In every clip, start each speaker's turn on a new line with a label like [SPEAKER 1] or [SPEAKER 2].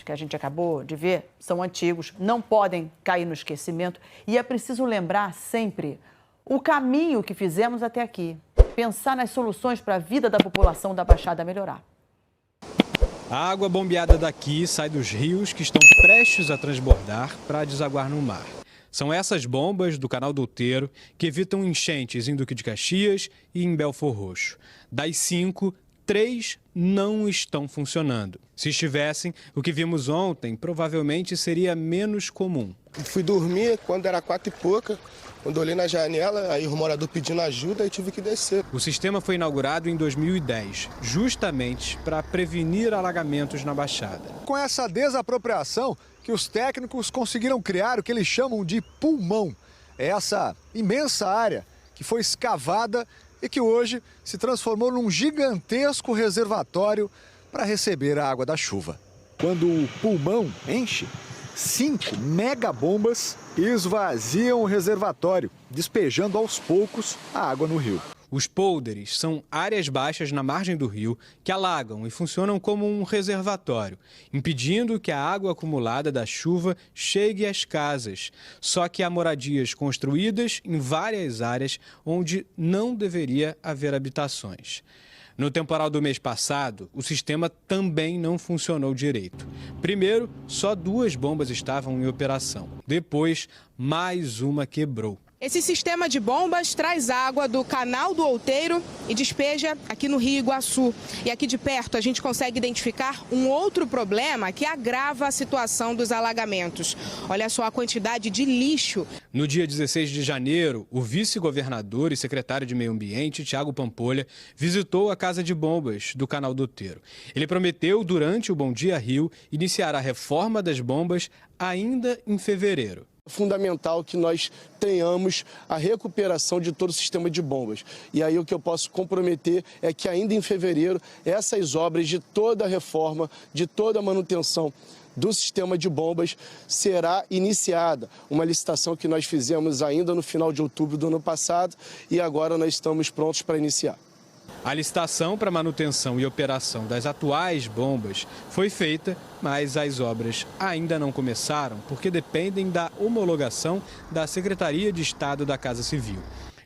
[SPEAKER 1] que a gente acabou de ver são antigos, não podem cair no esquecimento e é preciso lembrar sempre o caminho que fizemos até aqui. Pensar nas soluções para a vida da população da Baixada melhorar.
[SPEAKER 2] A água bombeada daqui sai dos rios que estão prestes a transbordar para desaguar no mar. São essas bombas do Canal do Outeiro que evitam enchentes em Duque de Caxias e em Belfor Roxo. Das 5, 3 não estão funcionando. Se estivessem, o que vimos ontem provavelmente seria menos comum.
[SPEAKER 3] Fui dormir quando era 4 e pouca. Quando olhei na janela, aí o morador pedindo ajuda e tive que descer.
[SPEAKER 2] O sistema foi inaugurado em 2010, justamente para prevenir alagamentos na Baixada.
[SPEAKER 4] Com essa desapropriação que os técnicos conseguiram criar o que eles chamam de pulmão. É essa imensa área que foi escavada e que hoje se transformou num gigantesco reservatório para receber a água da chuva. Quando o pulmão enche, 5 megabombas esvaziam o reservatório, despejando aos poucos a água no rio.
[SPEAKER 2] Os pôlderes são áreas baixas na margem do rio que alagam e funcionam como um reservatório, impedindo que a água acumulada da chuva chegue às casas. Só que há moradias construídas em várias áreas onde não deveria haver habitações. No temporal do mês passado, o sistema também não funcionou direito. Primeiro, só 2 bombas estavam em operação. Depois, mais uma quebrou.
[SPEAKER 5] Esse sistema de bombas traz água do Canal do Outeiro e despeja aqui no Rio Iguaçu. E aqui de perto a gente consegue identificar um outro problema que agrava a situação dos alagamentos. Olha só a quantidade de lixo.
[SPEAKER 2] No dia 16 de janeiro, o vice-governador e secretário de Meio Ambiente, Thiago Pampolha, visitou a casa de bombas do Canal do Outeiro. Ele prometeu, durante o Bom Dia Rio, iniciar a reforma das bombas ainda em fevereiro.
[SPEAKER 3] É fundamental que nós tenhamos a recuperação de todo o sistema de bombas. E aí o que eu posso comprometer é que ainda em fevereiro, essas obras de toda a reforma, de toda a manutenção do sistema de bombas será iniciada. Uma licitação que nós fizemos ainda no final de outubro do ano passado e agora nós estamos prontos para iniciar.
[SPEAKER 2] A licitação para manutenção e operação das atuais bombas foi feita, mas as obras ainda não começaram porque dependem da homologação da Secretaria de Estado da Casa Civil.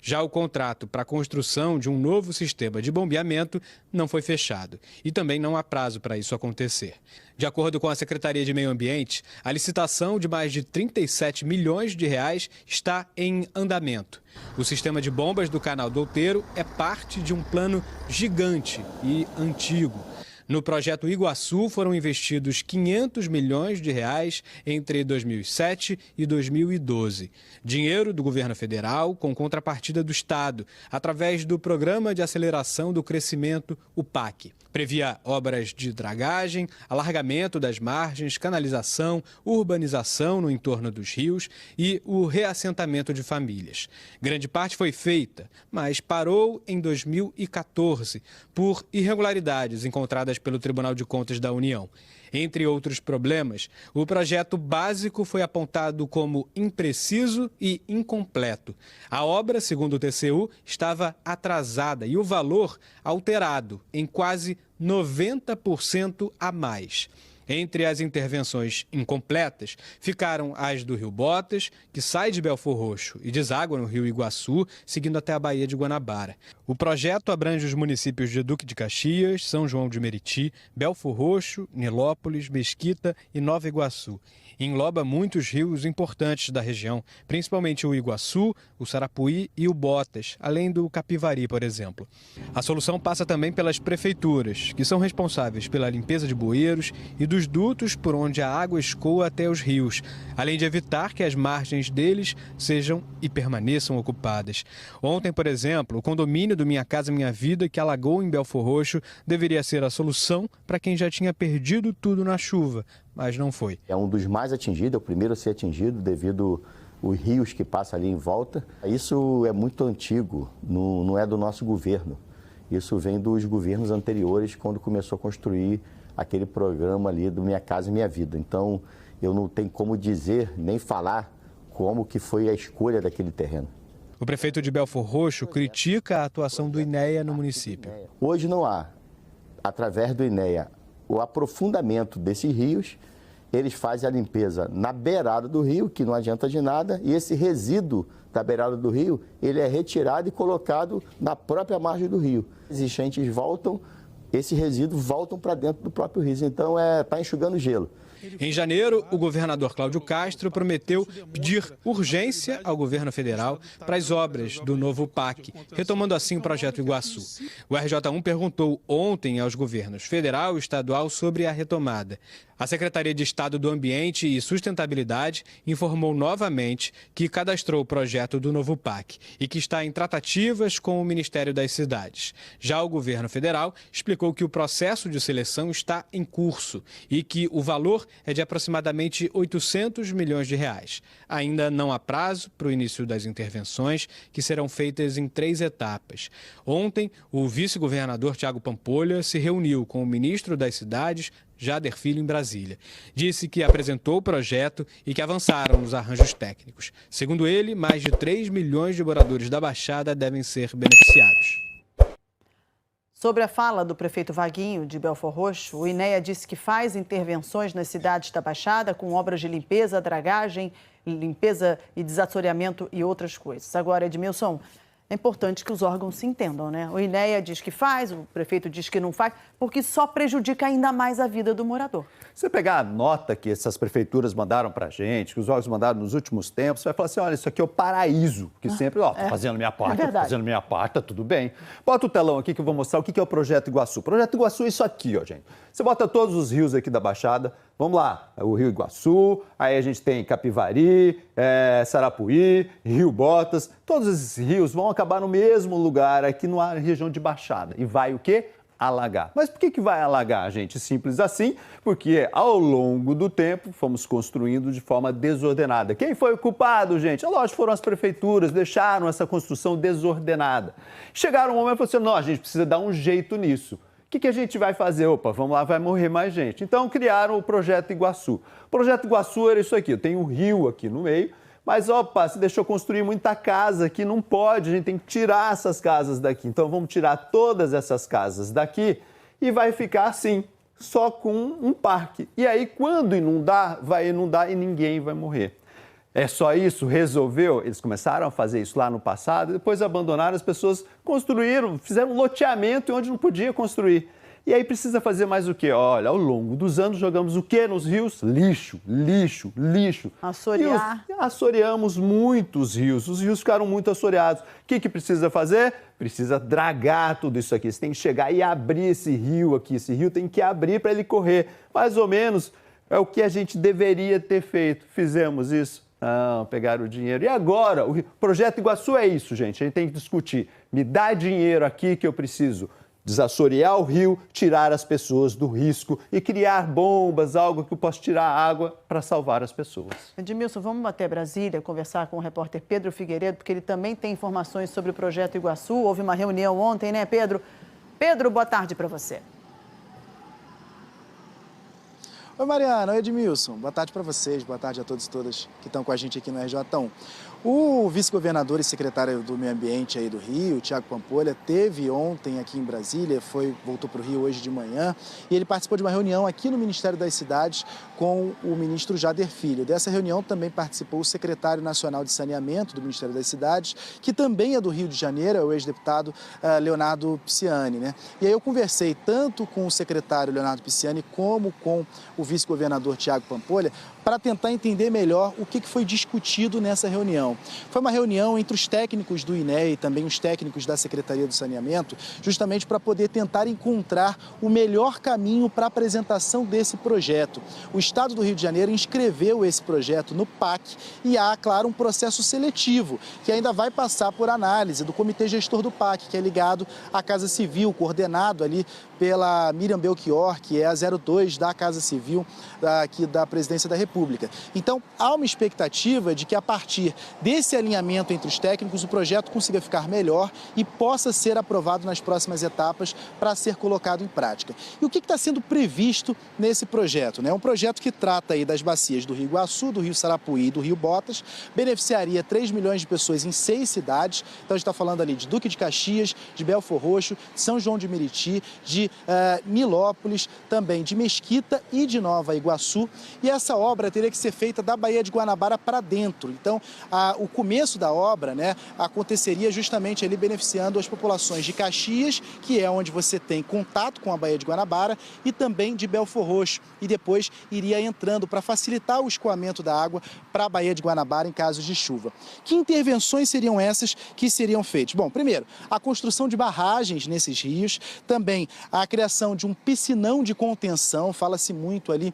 [SPEAKER 2] Já o contrato para a construção de um novo sistema de bombeamento não foi fechado e também não há prazo para isso acontecer. De acordo com a Secretaria de Meio Ambiente, a licitação de mais de 37 milhões de reais está em andamento. O sistema de bombas do Canal do Outeiro é parte de um plano gigante e antigo. No projeto Iguaçu foram investidos 500 milhões de reais entre 2007 e 2012. Dinheiro do governo federal com contrapartida do Estado, através do Programa de Aceleração do Crescimento, o PAC. Previa obras de dragagem, alargamento das margens, canalização, urbanização no entorno dos rios e o reassentamento de famílias. Grande parte foi feita, mas parou em 2014 por irregularidades encontradas pelo Tribunal de Contas da União. Entre outros problemas, o projeto básico foi apontado como impreciso e incompleto. A obra, segundo o TCU, estava atrasada e o valor alterado em quase 90% a mais. Entre as intervenções incompletas ficaram as do Rio Botas, que sai de Belfor Roxo e deságua no Rio Iguaçu, seguindo até a Baía de Guanabara. O projeto abrange os municípios de Duque de Caxias, São João de Meriti, Belfor Roxo, Nilópolis, Mesquita e Nova Iguaçu. Engloba muitos rios importantes da região, principalmente o Iguaçu, o Sarapuí e o Botas, além do Capivari, por exemplo. A solução passa também pelas prefeituras, que são responsáveis pela limpeza de bueiros e dos dutos por onde a água escoa até os rios, além de evitar que as margens deles sejam e permaneçam ocupadas. Ontem, por exemplo, o condomínio do Minha Casa Minha Vida, que alagou em Belfor Roxo, deveria ser a solução para quem já tinha perdido tudo na chuva, mas não foi.
[SPEAKER 6] É um dos mais atingidos, é o primeiro a ser atingido devido aos rios que passam ali em volta. Isso é muito antigo, não é do nosso governo. Isso vem dos governos anteriores, quando começou a construir aquele programa ali do Minha Casa Minha Vida. Então, eu não tenho como dizer, nem falar como que foi a escolha daquele terreno.
[SPEAKER 2] O prefeito de Belfor Roxo critica a atuação do INEA no município.
[SPEAKER 6] Hoje não há, através do INEA, o aprofundamento desses rios eles fazem a limpeza na beirada do rio, que não adianta de nada, e esse resíduo da beirada do rio, ele é retirado e colocado na própria margem do rio. As enchentes voltam, esses resíduos voltam para dentro do próprio rio, então está enxugando gelo.
[SPEAKER 2] Em janeiro, o governador Cláudio Castro prometeu pedir urgência ao governo federal para as obras do novo PAC, retomando assim o projeto Iguaçu. O RJ1 perguntou ontem aos governos federal e estadual sobre a retomada. A Secretaria de Estado do Ambiente e Sustentabilidade informou novamente que cadastrou o projeto do novo PAC e que está em tratativas com o Ministério das Cidades. Já o governo federal explicou que o processo de seleção está em curso e que o valor é de aproximadamente 800 milhões de reais. Ainda não há prazo para o início das intervenções, que serão feitas em 3 etapas. Ontem, o vice-governador Tiago Pampolha se reuniu com o ministro das Cidades, Jader Filho, em Brasília. Disse que apresentou o projeto e que avançaram nos arranjos técnicos. Segundo ele, mais de 3 milhões de moradores da Baixada devem ser beneficiados.
[SPEAKER 1] Sobre a fala do prefeito Vaguinho, de Belford Roxo, o INEA disse que faz intervenções nas cidades da Baixada com obras de limpeza, dragagem, limpeza e desassoreamento e outras coisas. Agora, Edmilson, é importante que os órgãos se entendam, né? O INEA diz que faz, o prefeito diz que não faz, porque só prejudica ainda mais a vida do morador.
[SPEAKER 7] Você pegar a nota que essas prefeituras mandaram para a gente, que os órgãos mandaram nos últimos tempos, você vai falar assim, olha, isso aqui é o paraíso, que sempre, tô fazendo minha parte, tô fazendo minha parte, tá tudo bem. Bota o telão aqui que eu vou mostrar o que é o Projeto Iguaçu. O Projeto Iguaçu é isso aqui, ó, gente. Você bota todos os rios aqui da Baixada, vamos lá, o Rio Iguaçu, aí a gente tem Capivari, Sarapuí, Rio Botas, todos esses rios vão acabar no mesmo lugar aqui na região de Baixada. E vai o quê? Alagar. Mas por que vai alagar, gente? Simples assim, porque ao longo do tempo fomos construindo de forma desordenada. Quem foi o culpado, gente? É lógico, foram as prefeituras, deixaram essa construção desordenada. Chegaram um momento e falaram assim, não, a gente precisa dar um jeito nisso. O que a gente vai fazer? Opa, vamos lá, vai morrer mais gente. Então criaram o Projeto Iguaçu. O Projeto Iguaçu era isso aqui, tem um rio aqui no meio, mas, opa, se deixou construir muita casa aqui, não pode, a gente tem que tirar essas casas daqui. Então, vamos tirar todas essas casas daqui e vai ficar assim, só com um parque. E aí, quando inundar, vai inundar e ninguém vai morrer. É só isso? Resolveu? Eles começaram a fazer isso lá no passado, depois abandonaram, as pessoas construíram, fizeram um loteamento onde não podia construir. E aí precisa fazer mais o quê? Olha, ao longo dos anos jogamos o quê nos rios? Lixo, lixo, lixo.
[SPEAKER 1] Assorear.
[SPEAKER 7] Assoreamos muitos rios, os rios ficaram muito assoreados. O que precisa fazer? Precisa dragar tudo isso aqui. Você tem que chegar e abrir esse rio aqui. Esse rio tem que abrir para ele correr. Mais ou menos é o que a gente deveria ter feito. Fizemos isso? Não, pegaram o dinheiro. E agora? O Projeto Iguaçu é isso, gente. A gente tem que discutir. Me dá dinheiro aqui que eu preciso desassorear o rio, tirar as pessoas do risco e criar bombas, algo que eu possa tirar água para salvar as pessoas.
[SPEAKER 1] Edmilson, vamos até Brasília conversar com o repórter Pedro Figueiredo, porque ele também tem informações sobre o Projeto Iguaçu. Houve uma reunião ontem, né, Pedro? Pedro, boa tarde para você.
[SPEAKER 8] Oi, Mariana. Oi, Edmilson. Boa tarde para vocês, boa tarde a todos e todas que estão com a gente aqui no RJ1. O vice-governador e secretário do Meio Ambiente aí do Rio, Tiago Pampolha, teve ontem aqui em Brasília, voltou para o Rio hoje de manhã, e ele participou de uma reunião aqui no Ministério das Cidades com o ministro Jader Filho. Dessa reunião também participou o secretário nacional de saneamento do Ministério das Cidades, que também é do Rio de Janeiro, é o ex-deputado Leonardo Pisciani, né? E aí eu conversei tanto com o secretário Leonardo Pisciani como com o vice-governador Tiago Pampolha para tentar entender melhor o que foi discutido nessa reunião. Foi uma reunião entre os técnicos do INEA e também os técnicos da Secretaria do Saneamento, justamente para poder tentar encontrar o melhor caminho para a apresentação desse projeto. O Estado do Rio de Janeiro inscreveu esse projeto no PAC e há, claro, um processo seletivo que ainda vai passar por análise do Comitê Gestor do PAC, que é ligado à Casa Civil, coordenado ali pela Miriam Belchior, que é a 02 da Casa Civil aqui da Presidência da República. Então, há uma expectativa de que a partir desse alinhamento entre os técnicos, o projeto consiga ficar melhor e possa ser aprovado nas próximas etapas para ser colocado em prática. E o que está sendo previsto nesse projeto? É um projeto que trata aí das bacias do Rio Iguaçu, do Rio Sarapuí e do Rio Botas, beneficiaria 3 milhões de pessoas em 6 cidades. Então, a gente está falando ali de Duque de Caxias, de Belford Roxo, de São João de Meriti, de Nilópolis, também de Mesquita e de Nova Iguaçu, e essa obra teria que ser feita da Baía de Guanabara para dentro. Então, o começo da obra, né, aconteceria justamente ali beneficiando as populações de Caxias, que é onde você tem contato com a Baía de Guanabara, e também de Belfor Roxo, e depois iria entrando para facilitar o escoamento da água para a Baía de Guanabara em caso de chuva. Que intervenções seriam essas que seriam feitas? Bom, primeiro, a construção de barragens nesses rios, também a criação de um piscinão de contenção, fala-se muito ali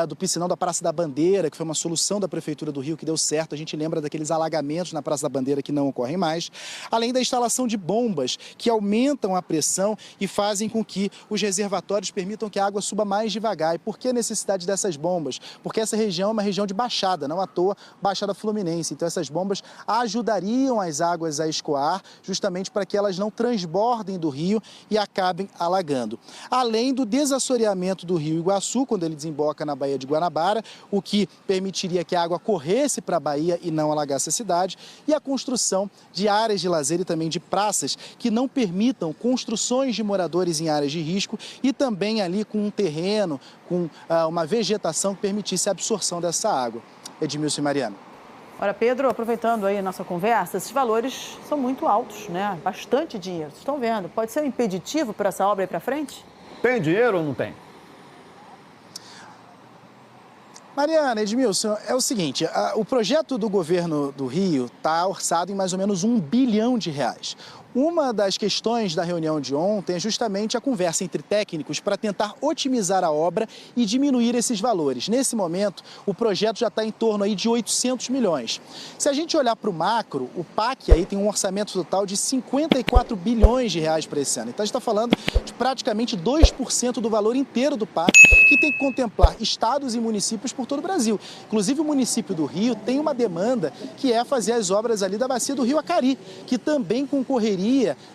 [SPEAKER 8] do piscinão da Praça da Bandeira, que foi uma solução da Prefeitura do Rio que deu certo, a gente lembra daqueles alagamentos na Praça da Bandeira que não ocorrem mais, além da instalação de bombas que aumentam a pressão e fazem com que os reservatórios permitam que a água suba mais devagar. E por que a necessidade dessas bombas? Porque essa região é uma região de baixada, não à toa Baixada Fluminense, então essas bombas ajudariam as águas a escoar, justamente para que elas não transbordem do rio e acabem alagando. Além do desassoreamento do rio Iguaçu, quando ele desemboca na Baía de Guanabara, o que permitiria que a água corresse para a Baía e não alagasse a cidade, e a construção de áreas de lazer e também de praças que não permitam construções de moradores em áreas de risco e também ali com um terreno, com uma vegetação que permitisse a absorção dessa água. Edmilson e Mariana.
[SPEAKER 1] Ora, Pedro, aproveitando aí a nossa conversa, esses valores são muito altos, né? Bastante dinheiro. Vocês estão vendo? Pode ser um impeditivo para essa obra ir para frente?
[SPEAKER 7] Tem dinheiro ou não tem?
[SPEAKER 8] Mariana, Edmilson, é o seguinte, o projeto do governo do Rio está orçado em mais ou menos R$1 bilhão. Uma das questões da reunião de ontem é justamente a conversa entre técnicos para tentar otimizar a obra e diminuir esses valores. Nesse momento, o projeto já está em torno aí de 800 milhões. Se a gente olhar para o macro, o PAC aí tem um orçamento total de 54 bilhões de reais para esse ano. Então a gente está falando de praticamente 2% do valor inteiro do PAC, que tem que contemplar estados e municípios por todo o Brasil. Inclusive o município do Rio tem uma demanda que é fazer as obras ali da bacia do Rio Acari, que também concorreria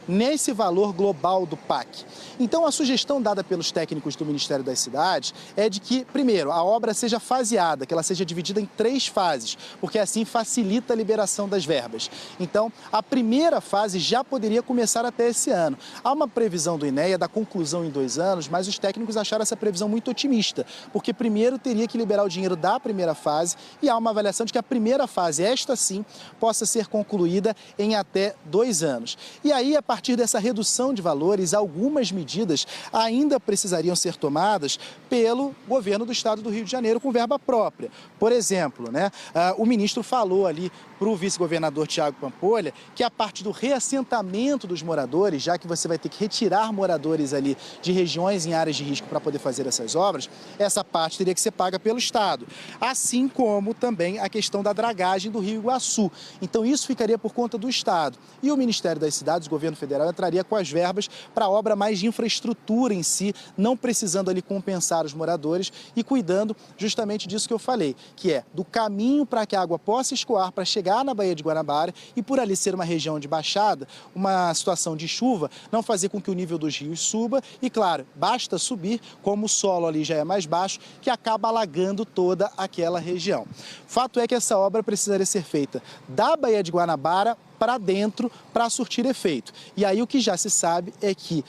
[SPEAKER 8] nesse valor global do PAC. Então, a sugestão dada pelos técnicos do Ministério das Cidades é de que, primeiro, a obra seja faseada, que ela seja dividida em 3 fases, porque assim facilita a liberação das verbas. Então, a primeira fase já poderia começar até esse ano. Há uma previsão do INEA da conclusão em 2 anos, mas os técnicos acharam essa previsão muito otimista, porque primeiro teria que liberar o dinheiro da primeira fase e há uma avaliação de que a primeira fase, esta sim, possa ser concluída em até 2 anos. E aí, a partir dessa redução de valores, algumas medidas ainda precisariam ser tomadas pelo governo do estado do Rio de Janeiro com verba própria. Por exemplo, né, o ministro falou ali para o vice-governador Tiago Pampolha que a parte do reassentamento dos moradores, já que você vai ter que retirar moradores ali de regiões em áreas de risco para poder fazer essas obras, essa parte teria que ser paga pelo estado. Assim como também a questão da dragagem do Rio Iguaçu. Então isso ficaria por conta do estado. E o Ministério das Cidades, o governo federal, entraria com as verbas para a obra mais de infraestrutura em si, não precisando ali compensar os moradores e cuidando justamente disso que eu falei, que é do caminho para que a água possa escoar para chegar na Baía de Guanabara e por ali ser uma região de baixada, uma situação de chuva, não fazer com que o nível dos rios suba e, claro, basta subir, como o solo ali já é mais baixo, que acaba alagando toda aquela região. Fato é que essa obra precisaria ser feita da Baía de Guanabara para dentro para surtir efeito. E aí o que já se sabe é que,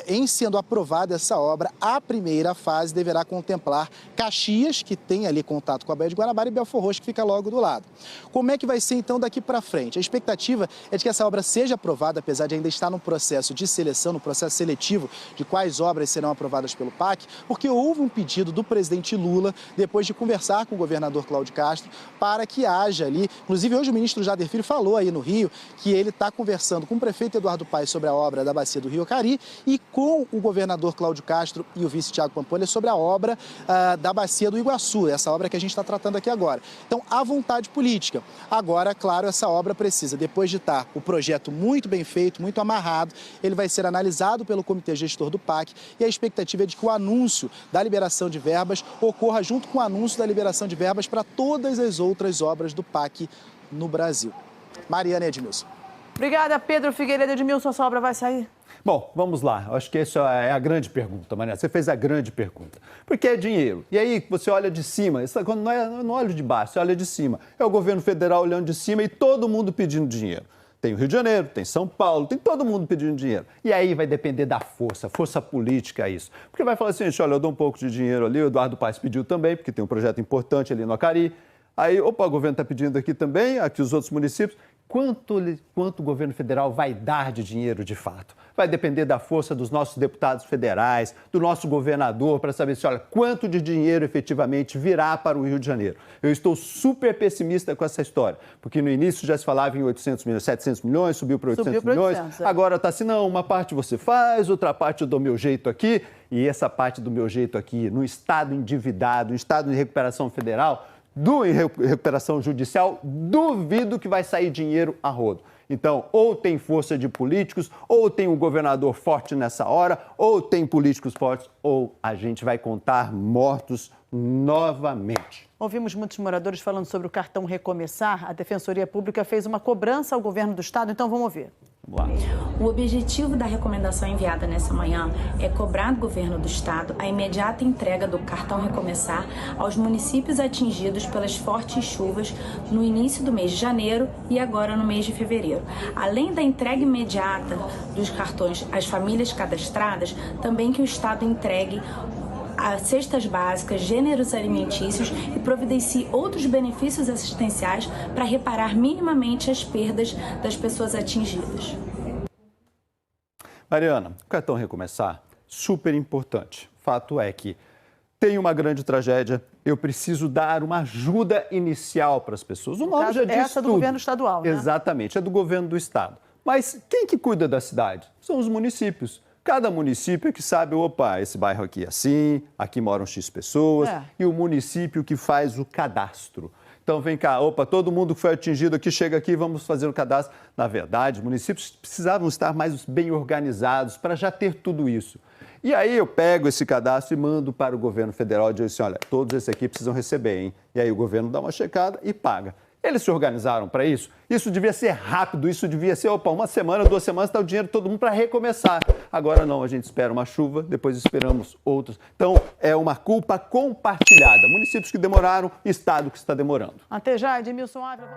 [SPEAKER 8] em sendo aprovada essa obra, a primeira fase deverá contemplar Caxias, que tem ali contato com a Baía de Guanabara, e Belfor Roxo, que fica logo do lado. Como é que vai ser então daqui para frente? A expectativa é de que essa obra seja aprovada, apesar de ainda estar no processo de seleção, no processo seletivo de quais obras serão aprovadas pelo PAC, porque houve um pedido do presidente Lula, depois de conversar com o governador Cláudio Castro, para que haja ali, inclusive hoje o ministro Jader Filho falou aí no Rio, que ele está conversando com o prefeito Eduardo Paes sobre a obra da bacia do Rio Acari e com o governador Cláudio Castro e o vice Tiago Pampolha sobre a obra da bacia do Iguaçu, essa obra que a gente está tratando aqui agora. Então, há vontade política. Agora, claro, essa obra precisa, depois de estar o projeto muito bem feito, muito amarrado, ele vai ser analisado pelo comitê gestor do PAC e a expectativa é de que o anúncio da liberação de verbas ocorra junto com o anúncio da liberação de verbas para todas as outras obras do PAC no Brasil. Mariana e Edmilson.
[SPEAKER 1] Obrigada, Pedro Figueiredo. Edmilson, essa obra vai sair?
[SPEAKER 7] Bom, vamos lá. Acho que essa é a grande pergunta, Mariana. Você fez a grande pergunta. Porque é dinheiro. E aí você olha de cima, quando não olha de baixo, você olha de cima. É o governo federal olhando de cima e todo mundo pedindo dinheiro. tem o Rio de Janeiro, tem São Paulo, tem todo mundo pedindo dinheiro. E aí vai depender da força política isso. Porque vai falar assim, gente, olha, eu dou um pouco de dinheiro ali, o Eduardo Paes pediu também, porque tem um projeto importante ali no Acari. Aí, opa, o governo está pedindo aqui também, aqui os outros municípios. Quanto o governo federal vai dar de dinheiro de fato? Vai depender da força dos nossos deputados federais, do nosso governador, para saber se, olha, quanto de dinheiro efetivamente virá para o Rio de Janeiro. Eu estou super pessimista com essa história, porque no início já se falava em 800 milhões, 700 milhões, subiu para 800 milhões. Agora está assim, não, uma parte você faz, outra parte eu dou meu jeito aqui. E essa parte do meu jeito aqui, no estado endividado, no estado de recuperação federal, em recuperação judicial, duvido que vai sair dinheiro a rodo. Então, ou tem força de políticos, ou tem um governador forte nessa hora, ou tem políticos fortes, ou a gente vai contar mortos novamente.
[SPEAKER 1] Ouvimos muitos moradores falando sobre o cartão Recomeçar. A Defensoria Pública fez uma cobrança ao governo do estado, então vamos ouvir.
[SPEAKER 9] O objetivo da recomendação enviada nessa manhã é cobrar do governo do estado a imediata entrega do cartão Recomeçar aos municípios atingidos pelas fortes chuvas no início do mês de janeiro e agora no mês de fevereiro. Além da entrega imediata dos cartões às famílias cadastradas, também que o estado entregue as cestas básicas, gêneros alimentícios e providencie outros benefícios assistenciais para reparar minimamente as perdas das pessoas atingidas.
[SPEAKER 7] Mariana, o cartão Recomeçar, super importante. Fato é que tem uma grande tragédia, eu preciso dar uma ajuda inicial para as pessoas. O nome já diz
[SPEAKER 1] essa
[SPEAKER 7] tudo.
[SPEAKER 1] Do governo estadual, né?
[SPEAKER 7] Exatamente, é do governo do estado. Mas quem que cuida da cidade? São os municípios. Cada município que sabe, opa, esse bairro aqui é assim, aqui moram X pessoas, e o município que faz o cadastro. Então, vem cá, opa, todo mundo que foi atingido aqui, chega aqui, vamos fazer o cadastro. Na verdade, os municípios precisavam estar mais bem organizados para já ter tudo isso. E aí eu pego esse cadastro e mando para o governo federal e digo assim, olha, todos esses aqui precisam receber, hein? E aí o governo dá uma checada e paga. Eles se organizaram para isso? Isso devia ser rápido, isso devia ser, opa, 1 semana, 2 semanas, está o dinheiro de todo mundo para recomeçar. Agora não, a gente espera uma chuva, depois esperamos outros. Então, é uma culpa compartilhada. Municípios que demoraram, Estado que está demorando.
[SPEAKER 1] Até já, Edmilson Ávila.